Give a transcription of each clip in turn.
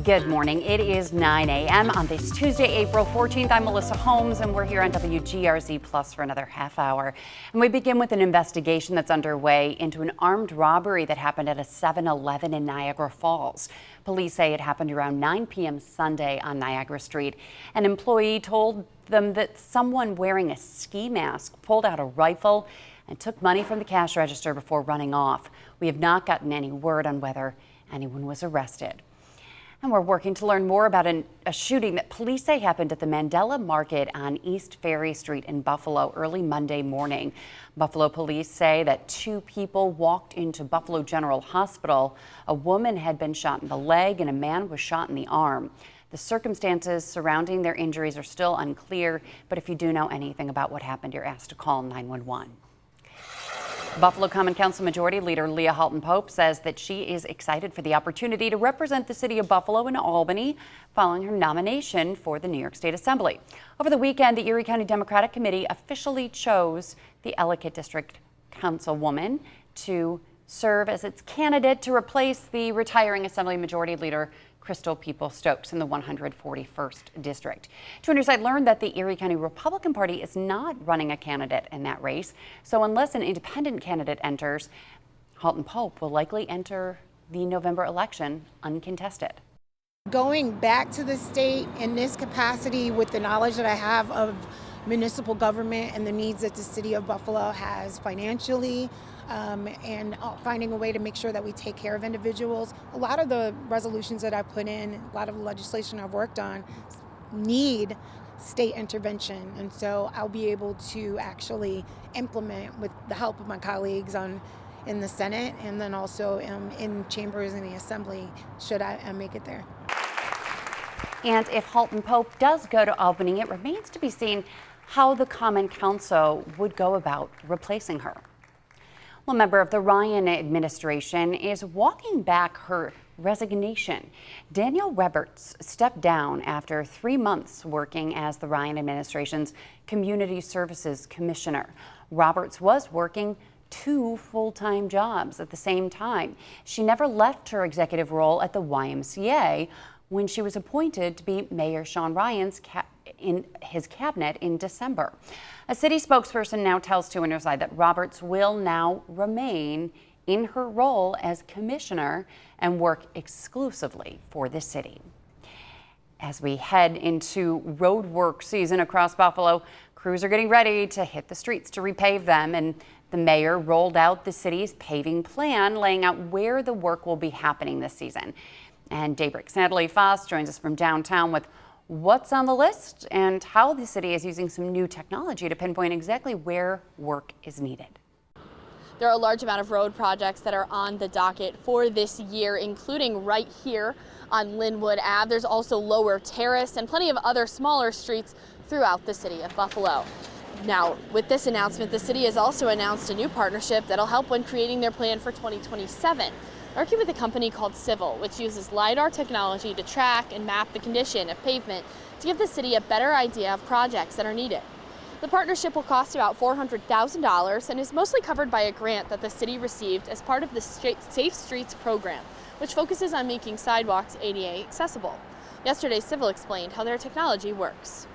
Good morning. It is 9 a.m. on this Tuesday, April 14th. I'm Melissa Holmes, and we're here on WGRZ Plus for another half hour. And we begin with an investigation that's underway into an armed robbery that happened at a 7-Eleven in Niagara Falls. Police say it happened around 9 p.m. Sunday on Niagara Street. An employee told them that someone wearing a ski mask pulled out a rifle and took money from the cash register before running off. We have not gotten any word on whether anyone was arrested. And we're working to learn more about a shooting that police say happened at the Mandela Market on East Ferry Street in Buffalo early Monday morning. Buffalo police say that 2 people walked into Buffalo General Hospital. A woman had been shot in the leg and a man was shot in the arm. The circumstances surrounding their injuries are still unclear, but if you do know anything about what happened, you're asked to call 911. Buffalo Common Council Majority Leader Leah Halton-Pope says that she is excited for the opportunity to represent the city of Buffalo and Albany following her nomination for the New York State Assembly. Over the weekend, the Erie County Democratic Committee officially chose the Ellicott District Councilwoman to serve as its candidate to replace the retiring Assembly Majority Leader Crystal People-Stokes in the 141st District. 2 Side learned that the Erie County Republican Party is not running a candidate in that race, so unless an independent candidate enters, Halton-Pope will likely enter the November election uncontested. Going back to the state in this capacity with the knowledge that I have of municipal government and the needs that the city of Buffalo has financially, and finding a way to make sure that we take care of individuals. A lot of the resolutions that I've put in, a lot of the legislation I've worked on need state intervention. And so I'll be able to actually implement with the help of my colleagues in the Senate and then also in chambers in the Assembly should I make it there. And if Halton-Pope does go to Albany, it remains to be seen how the Common Council would go about replacing her. Well, a member of the Ryan administration is walking back her resignation. Danielle Roberts stepped down after 3 months working as the Ryan administration's Community Services Commissioner. Roberts was working 2 full-time jobs at the same time. She never left her executive role at the YMCA when she was appointed to be Mayor Sean Ryan's in his cabinet in December. A city spokesperson now tells 2 Side that Roberts will now remain in her role as commissioner and work exclusively for the city. As we head into road work season across Buffalo, crews are getting ready to hit the streets to repave them, and the mayor rolled out the city's paving plan, laying out where the work will be happening this season. And Daybreak's Natalie Foss joins us from downtown with what's on the list and how the city is using some new technology to pinpoint exactly where work is needed. There are a large amount of road projects that are on the docket for this year, including right here on Linwood Ave. There's also Lower Terrace and plenty of other smaller streets throughout the city of Buffalo. Now, with this announcement, the city has also announced a new partnership that'll help when creating their plan for 2027. Working with a company called Civil, which uses LiDAR technology to track and map the condition of pavement to give the city a better idea of projects that are needed. The partnership will cost about $400,000 and is mostly covered by a grant that the city received as part of the Safe Streets program, which focuses on making sidewalks ADA accessible. Yesterday, Civil explained how their technology works.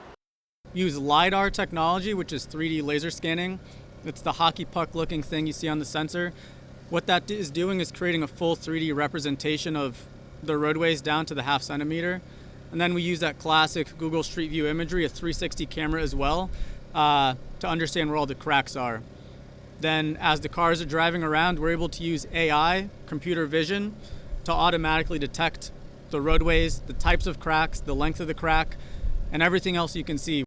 Use LiDAR technology, which is 3D laser scanning. It's the hockey puck looking thing you see on the sensor. What that is doing is creating a full 3D representation of the roadways down to the ½ centimeter. And then we use that classic Google Street View imagery, a 360 camera as well, to understand where all the cracks are. Then as the cars are driving around, we're able to use AI, computer vision, to automatically detect the roadways, the types of cracks, the length of the crack, and everything else you can see.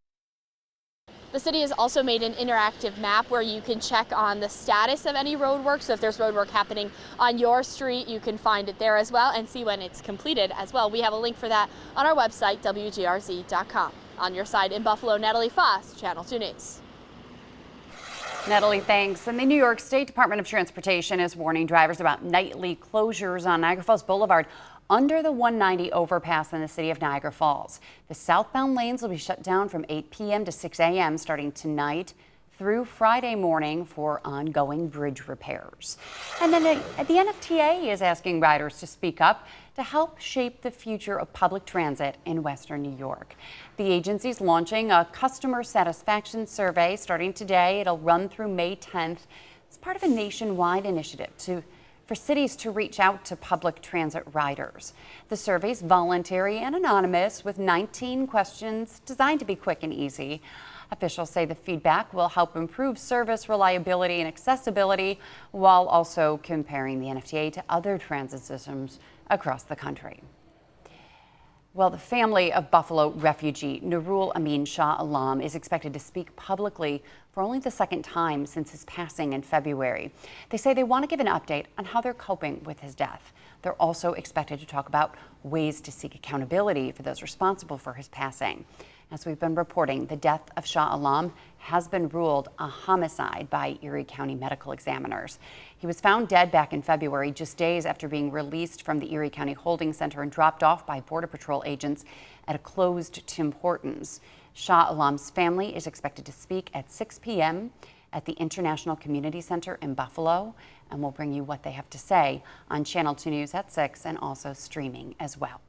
The city has also made an interactive map where you can check on the status of any road work. So if there's road work happening on your street, you can find it there as well and see when it's completed as well. We have a link for that on our website, WGRZ.com. On your side in Buffalo, Natalie Foss, Channel 2 News. Natalie, thanks. And the New York State Department of Transportation is warning drivers about nightly closures on Niagara Falls Boulevard under the 190 overpass in the city of Niagara Falls. The southbound lanes will be shut down from 8 p.m. to 6 a.m. starting tonight through Friday morning for ongoing bridge repairs. And then the NFTA is asking riders to speak up to help shape the future of public transit in Western New York. The agency is launching a customer satisfaction survey starting today. It'll run through May 10th. It's part of a nationwide initiative for cities to reach out to public transit riders. The survey is voluntary and anonymous with 19 questions designed to be quick and easy. Officials say the feedback will help improve service reliability and accessibility while also comparing the NFTA to other transit systems across the country. Well, the family of Buffalo refugee Nurul Amin Shah Alam is expected to speak publicly for only the second time since his passing in February. They say they want to give an update on how they're coping with his death. They're also expected to talk about ways to seek accountability for those responsible for his passing. As we've been reporting, the death of Shah Alam has been ruled a homicide by Erie County medical examiners. He was found dead back in February, just days after being released from the Erie County Holding Center and dropped off by Border Patrol agents at a closed Tim Hortons. Shah Alam's family is expected to speak at 6 p.m. at the International Community Center in Buffalo, and we'll bring you what they have to say on Channel 2 News at 6 and also streaming as well.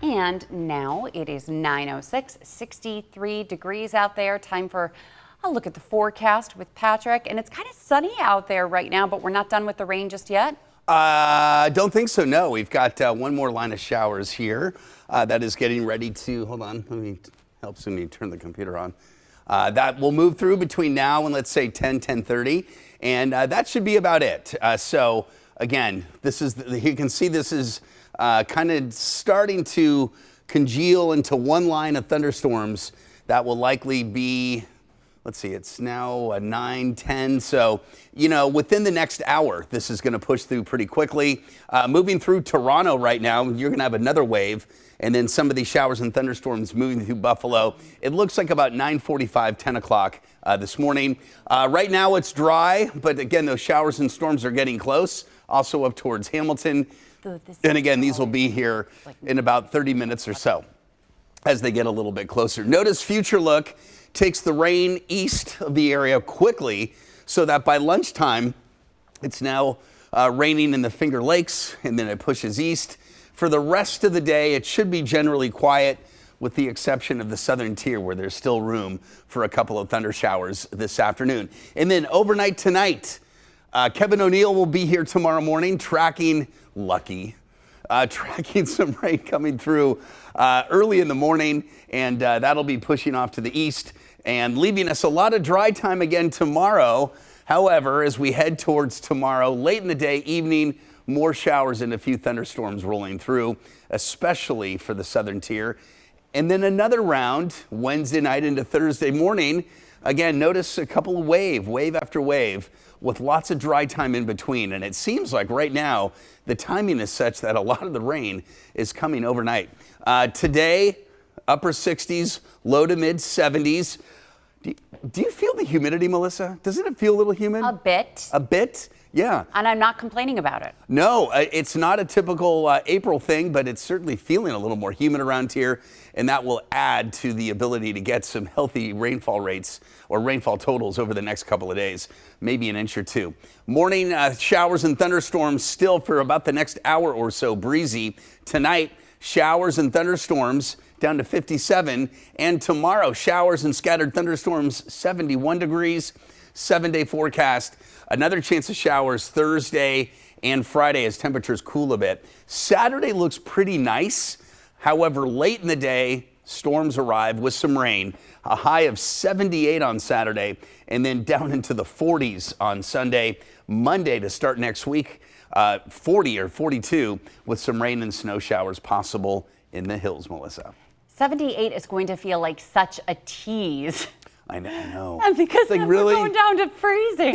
And now it is 9:06, 63 degrees out there. Time for a look at the forecast with Patrick. And it's kind of sunny out there right now, but we're not done with the rain just yet. Don't think so, no. We've got one more line of showers here that is getting ready to, hold on, let me help Sumi turn the computer on. That will move through between now and let's say 10:30, and that should be about it. So again, this is, you can see this is kind of starting to congeal into one line of thunderstorms that will likely be, let's see, it's now 9:10. So, you know, within the next hour, this is going to push through pretty quickly. Moving through Toronto right now, you're going to have another wave. And then some of these showers and thunderstorms moving through Buffalo. It looks like about 9:45, 10 o'clock this morning. Right now it's dry, but again, those showers and storms are getting close. Also up towards Hamilton. And again, these will be here in about 30 minutes or so as they get a little bit closer. Notice Future Look takes the rain east of the area quickly so that by lunchtime, it's now raining in the Finger Lakes, and then it pushes east. For the rest of the day, it should be generally quiet with the exception of the southern tier where there's still room for a couple of thunder showers this afternoon. And then overnight tonight, Kevin O'Neill will be here tomorrow morning tracking some rain coming through early in the morning, and that'll be pushing off to the east and leaving us a lot of dry time again tomorrow. However, as we head towards tomorrow, late in the day, evening, more showers and a few thunderstorms rolling through, especially for the southern tier. And then another round Wednesday night into Thursday morning. Again, notice a couple of wave after wave with lots of dry time in between. And it seems like right now the timing is such that a lot of the rain is coming overnight. Today, upper 60s, low to mid 70s. Do you feel the humidity, Melissa? Doesn't it feel a little humid? A bit. A bit? Yeah. And I'm not complaining about it. No, it's not a typical April thing, but it's certainly feeling a little more humid around here, and that will add to the ability to get some healthy rainfall rates or rainfall totals over the next couple of days, maybe an inch or two. Morning showers and thunderstorms still for about the next hour or so, breezy. Tonight, showers and thunderstorms down to 57, and tomorrow, showers and scattered thunderstorms, 71 degrees, 7-day forecast. Another chance of showers Thursday and Friday as temperatures cool a bit. Saturday looks pretty nice. However, late in the day, storms arrive with some rain. A high of 78 on Saturday and then down into the 40s on Sunday. Monday to start next week, 40 or 42 with some rain and snow showers possible in the hills, Melissa. 78 is going to feel like such a tease. I know. And because like, then really? we're going down to freezing.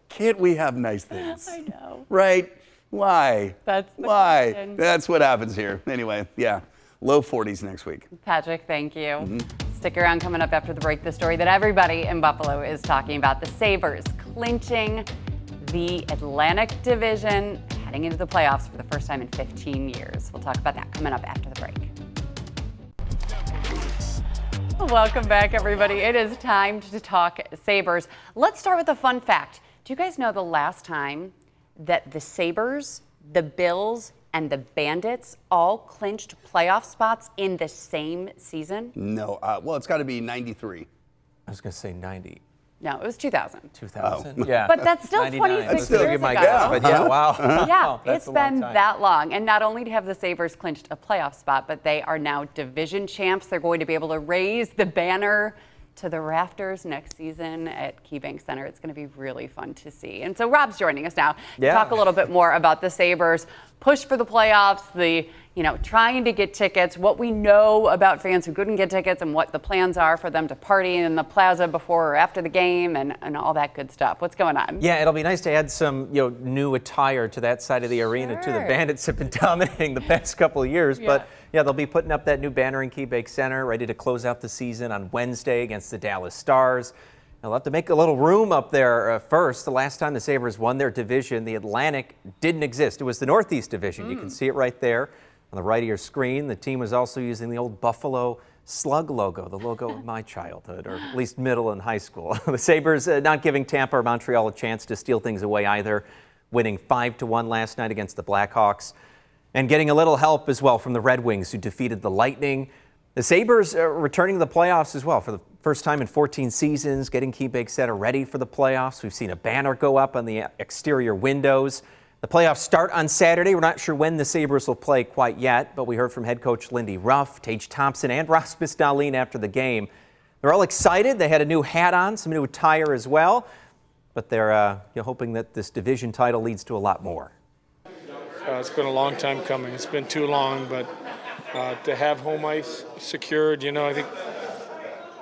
Can't we have nice things? I know. Right? Why? That's the Why? question. That's what happens here. Anyway, yeah. Low 40s next week. Patrick, thank you. Stick around. Coming up after the break, the story that everybody in Buffalo is talking about. The Sabres clinching the Atlantic Division, heading into the playoffs for the first time in 15 years. We'll talk about that coming up after the break. Welcome back, everybody. It is time to talk Sabres. Let's start with a fun fact. Do you guys know the last time that the Sabres, the Bills, and the Bandits all clinched playoff spots in the same season? No. Well, it's got to be 93. I was going to say 90. No, it was 2000. 2000? Yeah. But that's still 99. 26 That's still years my ago. guess, but yeah, wow. Yeah, Oh, that's it's a long been time. that long. And not only have the Sabres clinched a playoff spot, but they are now division champs. They're going to be able to raise the banner to the rafters next season at KeyBank Center. It's going to be really fun to see. And so Rob's joining us now to talk a little bit more about the Sabres push for the playoffs, trying to get tickets, what we know about fans who couldn't get tickets, and what the plans are for them to party in the plaza before or after the game, and all that good stuff. What's going on? Yeah, it'll be nice to add some new attire to that side of the arena too. The Bandits have been dominating the past couple of years, but yeah, they'll be putting up that new banner in KeyBank Center, ready to close out the season on Wednesday against the Dallas Stars. They'll have to make a little room up there first. The last time the Sabres won their division, the Atlantic didn't exist. It was the Northeast Division. You can see it right there on the right of your screen. The team was also using the old Buffalo Slug logo, the logo of my childhood, or at least middle and high school. The Sabres not giving Tampa or Montreal a chance to steal things away either, winning 5-1 last night against the Blackhawks, and getting a little help as well from the Red Wings, who defeated the Lightning. The Sabres are returning to the playoffs as well for the first time in 14 seasons, getting KeyBank Center ready for the playoffs. We've seen a banner go up on the exterior windows. The playoffs start on Saturday. We're not sure when the Sabres will play quite yet, but we heard from head coach Lindy Ruff, Tage Thompson, and Rasmus Dahlin after the game. They're all excited. They had a new hat on, some new attire as well, but they're hoping that this division title leads to a lot more. It's been a long time coming. It's been too long, but to have home ice secured, I think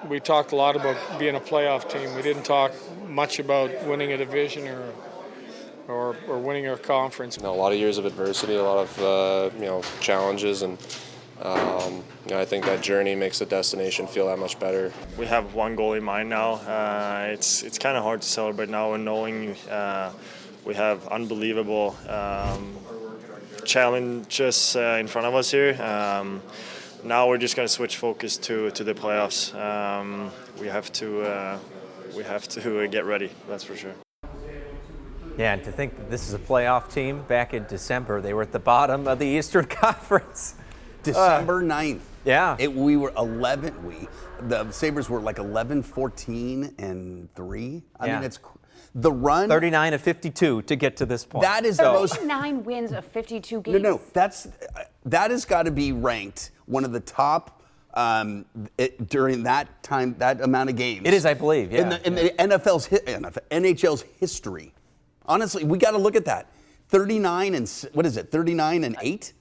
we talked a lot about being a playoff team. We didn't talk much about winning a division or winning our conference. A lot of years of adversity, a lot of challenges, and I think that journey makes the destination feel that much better. We have one goal in mind now. It's kind of hard to celebrate now, and knowing we have unbelievable challenges in front of us here. Now we're just going to switch focus to the playoffs. We have to get ready. That's for sure. Yeah, and to think that this is a playoff team, back in December, they were at the bottom of the Eastern Conference. December 9th. Yeah. We were 11. The Sabres were like 11-14-3. I mean, it's the run. 39 of 52 to get to this point. That is the most. 9 wins of 52 games. No, that has got to be ranked one of the top during that time, that amount of games. It is, I believe. Yeah. In the NHL's history. Honestly, we got to look at that. 39 and 8,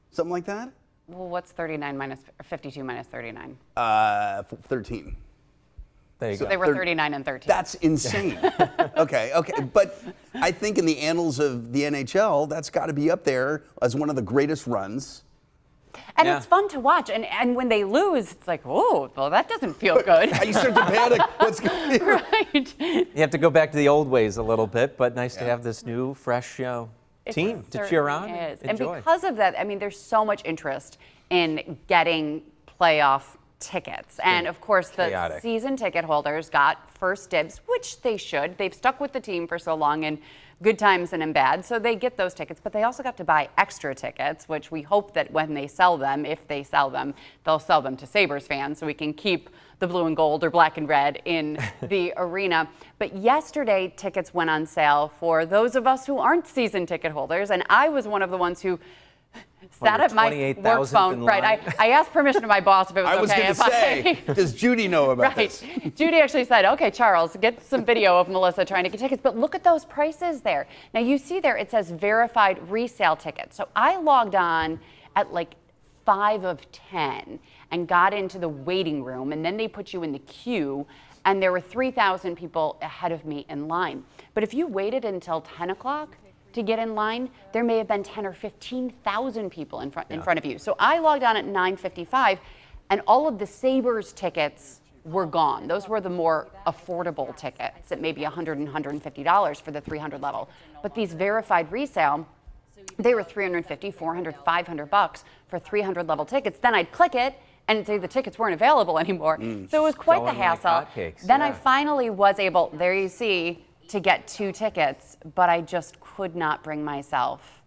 something like that. Well, what's 39 minus 52 minus 39? 13. There you So go. they were 39 and 13. That's insane. Okay. But I think in the annals of the NHL, that's got to be up there as one of the greatest runs. And it's fun to watch. And when they lose, it's like, oh, well, that doesn't feel good. You start to panic. What's going on? Right. You have to go back to the old ways a little bit, but nice to have this new, fresh team to cheer on and enjoy. And because of that, I mean, there's so much interest in getting playoff tickets. And of course, the season ticket holders got first dibs, which they should. They've stuck with the team for so long in good times and in bad, so they get those tickets. But they also got to buy extra tickets, which we hope that when they sell them, if they sell them, they'll sell them to Sabres fans so we can keep the blue and gold or black and red in the arena. But yesterday, tickets went on sale for those of us who aren't season ticket holders, and I was one of the who sat at my work phone. Right, I asked permission to my boss if it was okay. I was going to say, does Judy know about this? Judy actually said, okay, Charles, get some video of Melissa trying to get tickets. But look at those prices there. Now, you see there, it says verified resale tickets. So I logged on at like 5 of 10 and got into the waiting room, and then they put you in the queue, and there were 3,000 people ahead of me in line. But if you waited until 10 o'clock to get in line, there may have been 10 or 15,000 people in front of you. So I logged on at 9:55, and all of the Sabres tickets were gone. Those were the more affordable tickets at maybe $100 and $150 for the 300 level. But these verified resale, they were $350, $400, $500 for 300 level tickets. Then I'd click it, and say the tickets weren't available anymore. So it was quite the Going like hassle. hotcakes, Then I yeah. finally was able, there you see, to get 2 tickets, but I just could not bring myself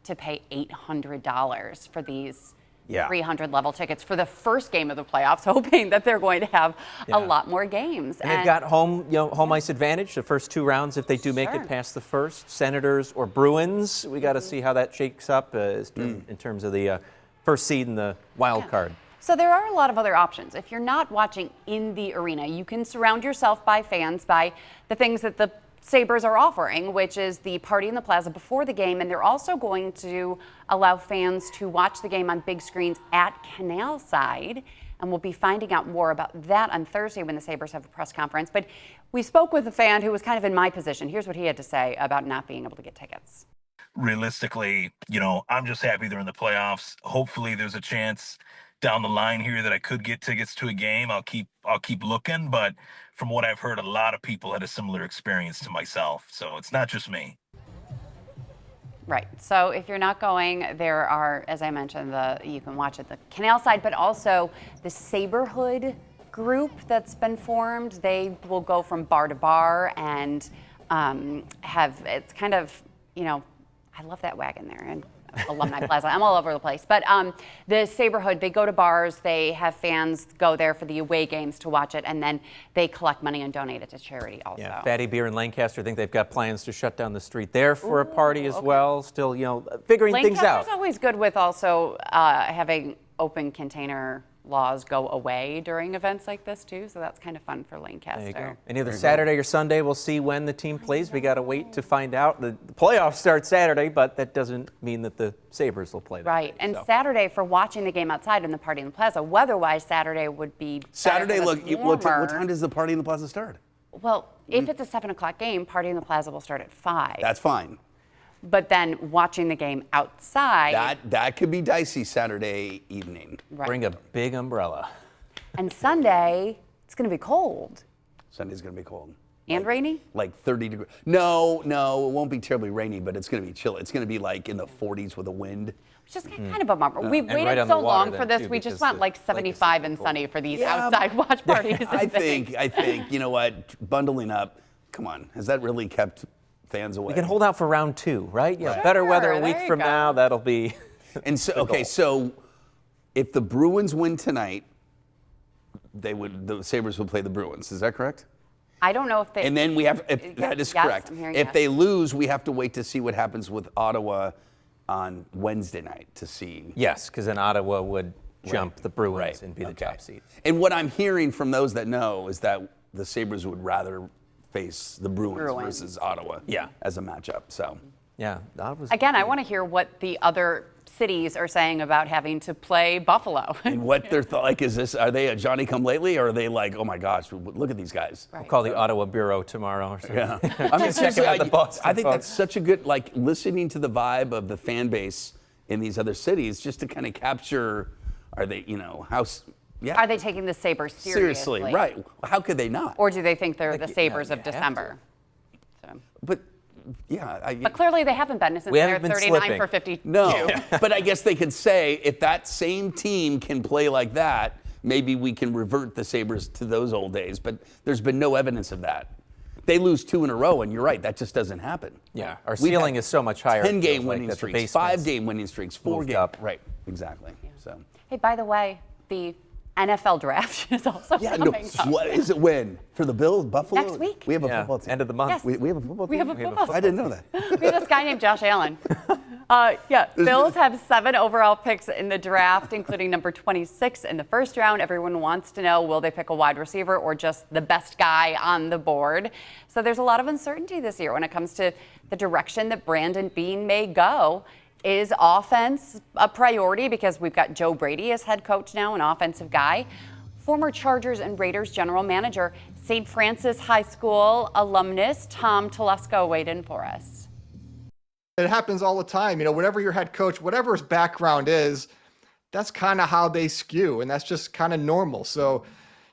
to pay $800 for these 300 level tickets for the first game of the playoffs, hoping that they're going to have a lot more games. And they've got home ice advantage the first 2 rounds if they do make it past the first. Senators or Bruins, we got to see how that shakes up in terms of the first seed and the wild card. So there are a lot of other options. If you're not watching in the arena, you can surround yourself by fans by the things that the Sabres are offering, which is the party in the plaza before the game, and they're also going to allow fans to watch the game on big screens at Canal Side, and we'll be finding out more about that on Thursday when the Sabres have a press conference. But we spoke with a fan who was kind of in my position. Here's what he had to say about not being able to get tickets. Realistically, I'm just happy they're in the playoffs. Hopefully there's a chance down the line here that I could get tickets to a game. I'll keep looking, but from what I've heard, a lot of people had a similar experience to myself. So it's not just me. Right. So if you're not going, there are, as I mentioned, you can watch at the Canal Side, but also the Saberhood group that's been formed. They will go from bar to bar and it's kind of, I love that wagon there. And Alumni Plaza. I'm all over the place. But the Saberhood, they go to bars, they have fans go there for the away games to watch it, and then they collect money and donate it to charity also. Yeah, Fatty Beer in Lancaster, I think they've got plans to shut down the street there for a party as well. Still, figuring things out. Lancaster's always good with also having open container laws go away during events like this too, so that's kind of fun for Lancaster. There you go. And either Saturday or Sunday, we'll see when the team plays. We got to wait to find out. The playoffs start Saturday, but that doesn't mean that the Sabres will play that right, day, and so. Saturday for watching the game outside and the party in the plaza. Weather-wise, Saturday would be Saturday. look, What time does the party in the plaza start? Well, if it's a 7 o'clock game, party in the plaza will start at 5. That's fine. But then watching the game outside. That could be dicey Saturday evening. Right. Bring a big umbrella. And Sunday, it's going to be cold. Sunday's going to be cold. And rainy? Like 30 degrees. No, it won't be terribly rainy, but it's going to be chill. It's going to be like in the 40s with a wind. It's just kind of a bummer. We've And right waited on the so water long for then, this. too, We just because want the like lake is 75 and cold. sunny for these outside watch parties. I think, you know what, bundling up, come on, has that really kept fans away? We can hold out for round 2, right? Yeah, Sure, better weather a there week you from go. now, that'll be And so, so if the Bruins win tonight, the Sabres would play the Bruins. Is that correct? I don't know if they. And then we have, that is yes, correct. I'm hearing If yes. they lose, we have to wait to see what happens with Ottawa on Wednesday night to see. Yes, because then Ottawa would jump the Bruins and be the top seed. And what I'm hearing from those that know is that the Sabres would rather face the Bruins. Versus Ottawa as a matchup. So yeah, that was Again, I want to hear what the other cities are saying about having to play Buffalo. and what they're like, is this, are they a Johnny come lately, or are they like, oh my gosh, look at these guys? We'll call the Ottawa Bureau tomorrow or something. Yeah. I mean, seriously, out the Boston I think folks. that's such a good, like, listening to the vibe of the fan base in these other cities, just to kind of capture, are they, how, Are they taking the Sabres seriously? Right. How could they not? Or do they think they're the Sabres of December? So. But, yeah. But clearly they haven't been since We they're haven't been 39 slipping. for 52. No, but I guess they could say, if that same team can play like that, maybe we can revert the Sabres to those old days. But there's been no evidence of that. They lose 2 in a row, and you're right, that just doesn't happen. Yeah, our ceiling is so much higher. 10-game winning that the streaks, basement's 5-game winning streaks, 4-game. up. Right, exactly. So. Hey, by the way, the NFL draft is also coming up. What is it when? For the Bills, Buffalo? Next week. We have a football team. End of the month. Yes. We have a football team? We have a football team. I didn't know that. We have this guy named Josh Allen. Bills have 7 overall picks in the draft, including number 26 in the first round. Everyone wants to know, will they pick a wide receiver or just the best guy on the board? So there's a lot of uncertainty this year when it comes to the direction that Brandon Beane may go. Is offense a priority? Because we've got Joe Brady as head coach now, an offensive guy. Former Chargers and Raiders general manager, St. Francis High School alumnus Tom Telesco weighed in for us. It happens all the time. Whatever your head coach, whatever his background is, that's kind of how they skew, and that's just kind of normal. So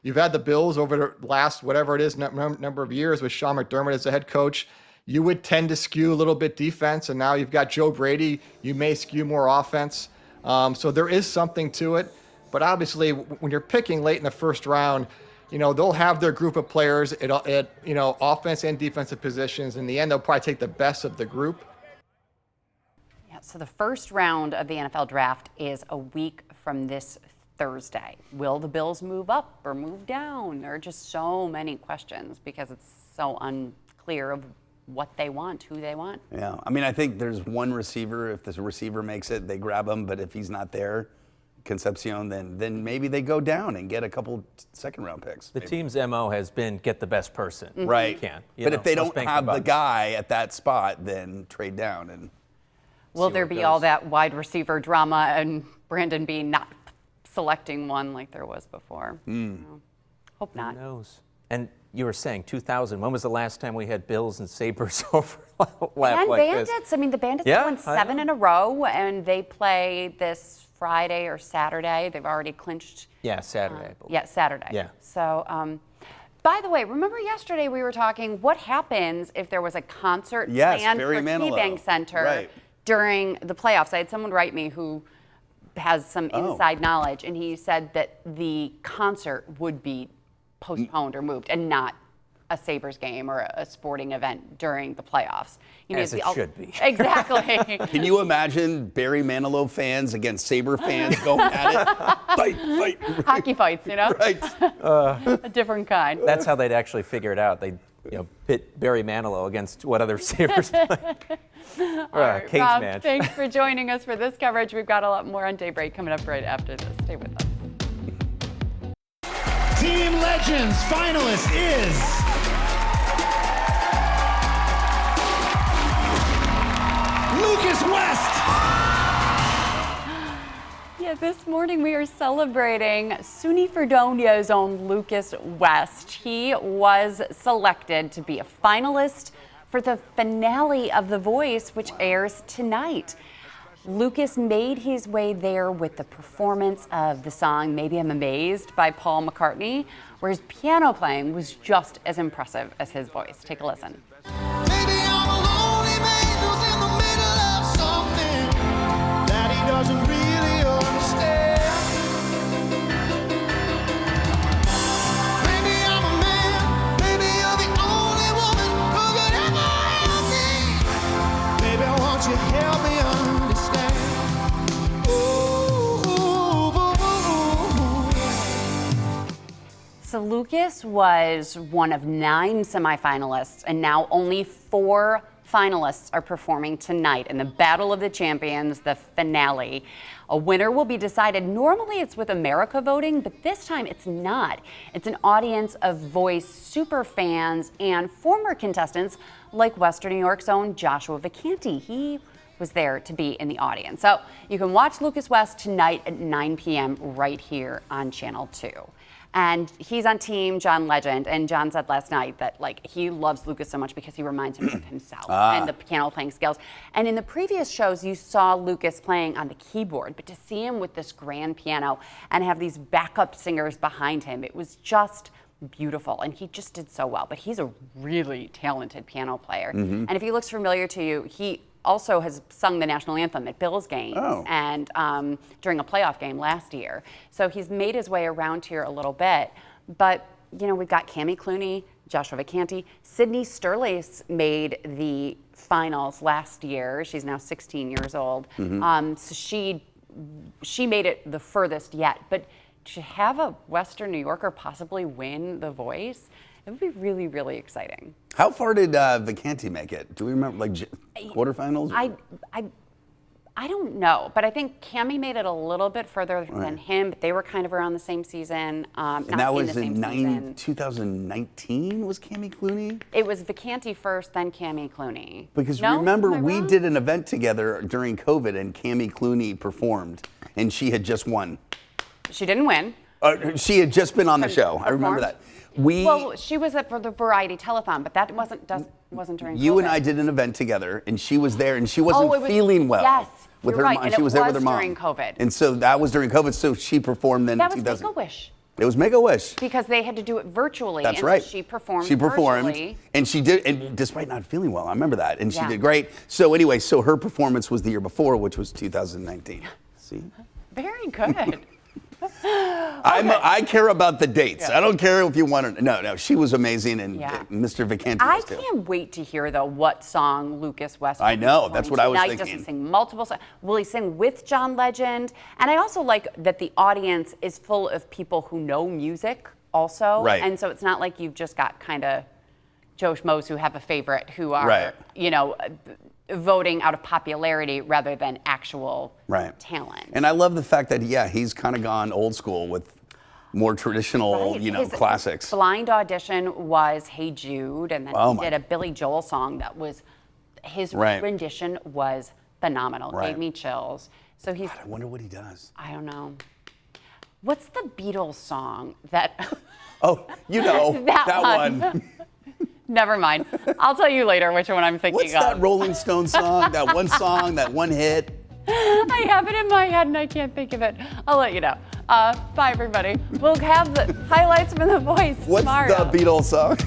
you've had the Bills over the last, whatever it is, number of years with Sean McDermott as the head coach. You would tend to skew a little bit defense, and now you've got Joe Brady. You may skew more offense. So there is something to it. But obviously, when you're picking late in the first round, they'll have their group of players at offense and defensive positions. In the end, they'll probably take the best of the group. Yeah, so the first round of the NFL draft is a week from this Thursday. Will the Bills move up or move down? There are just so many questions because it's so unclear of what they want, who they want. Yeah, I mean, I think there's one receiver. If the receiver makes it, they grab him. But if he's not there, Concepcion, then maybe they go down and get a couple second-round picks. The team's MO has been get the best person. Right. You can. But if they don't have the guy at that spot, then trade down and will there be all that wide receiver drama and Brandon Beane not selecting one like there was before? Hope not. Who knows? And you were saying 2000. When was the last time we had Bills and Sabres overlap and like Bandits. this? I mean, the Bandits have won 7 in a row, and they play this Friday or Saturday. They've already clinched. Yeah, Saturday. I believe. Yeah, Saturday. Yeah. So, by the way, remember yesterday we were talking what happens if there was a concert planned for KeyBank Center during the playoffs? I had someone write me who has some inside knowledge, and he said that the concert would be postponed or moved and not a Sabres game or a sporting event during the playoffs. As it should be. Exactly. Can you imagine Barry Manilow fans against Sabre fans going at it? Fight. Hockey fights, Right. A different kind. That's how they'd actually figure it out. They'd pit Barry Manilow against what other Sabres play. All right, cage Rob, match. thanks for joining us for this coverage. We've got a lot more on Daybreak coming up right after this. Stay with us. Team Legends finalist is Lucas West. Yeah, this morning we are celebrating SUNY Fredonia's own Lucas West. He was selected to be a finalist for the finale of The Voice, which airs tonight. Lucas made his way there with the performance of the song Maybe I'm Amazed by Paul McCartney, where his piano playing was just as impressive as his voice. Take a listen. So Lucas was one of 9 semifinalists, and now only 4 finalists are performing tonight in the Battle of the Champions, the finale. A winner will be decided. Normally it's with America voting, but this time it's not. It's an audience of Voice super fans and former contestants like Western New York's own Joshua Vacanti. He was there to be in the audience. So you can watch Lucas West tonight at 9 p.m. right here on Channel 2. And he's on Team John Legend, and John said last night that he loves Lucas so much because he reminds him of himself and the piano playing skills. And in the previous shows, you saw Lucas playing on the keyboard, but to see him with this grand piano and have these backup singers behind him, it was just beautiful, and he just did so well. But he's a really talented piano player. And if he looks familiar to you, he also has sung the national anthem at Bills games and during a playoff game last year. So he's made his way around here a little bit. But, we've got Cammie Clooney, Joshua Vacanti. Sydney Sterlis made the finals last year. She's now 16 years old. So she made it the furthest yet. But to have a Western New Yorker possibly win The Voice, it would be really, really exciting. How far did Vacanti make it? Do we remember, quarterfinals? I don't know, but I think Cammie made it a little bit further than him, but they were kind of around the same season. And that was in 2019, was Cammie Clooney? It was Vacanti first, then Cammie Clooney. Because remember, we did an event together during COVID, and Cammie Clooney performed, and she had just won. She didn't win. She had just been on the show. I remember that. Well, she was for the Variety Telethon, but that wasn't during COVID. You and I did an event together, and she was there, and she wasn't feeling well. Yes, with you're her right. mom. And she was there with her mom during COVID. And so that was during COVID. So she performed then. That was Make-A-Wish. It was Make-A-Wish. Because they had to do it virtually. That's right. So she performed. Virtually. And she did, and despite not feeling well, I remember that, and she did great. So anyway, so her performance was the year before, which was 2019. See? Very good. I care about the dates. I don't care if you want to. No, she was amazing, and Mr. Vicanti I was too. can't wait to hear, though, what song Lucas West. I know, that's what I was thinking. Does he sing multiple songs? Will he sing with John Legend? And I also like that the audience is full of people who know music also. Right. And so it's not like you've just got kind of Joe Schmoes who have a favorite who are, you know, voting out of popularity rather than actual talent. And I love the fact that, he's kind of gone old school with more traditional, you know, classics. His blind audition was Hey Jude, and then he did a Billy Joel song that was, his rendition was phenomenal. Gave me chills. So he's. God, I wonder what he does. I don't know. What's the Beatles song that? Oh, you know, that one. Never mind. I'll tell you later which one I'm thinking of. What's that Rolling Stone song? That one song, that one hit? I have it in my head and I can't think of it. I'll let you know. Bye, everybody. We'll have the highlights from The Voice tomorrow. What's the Beatles song?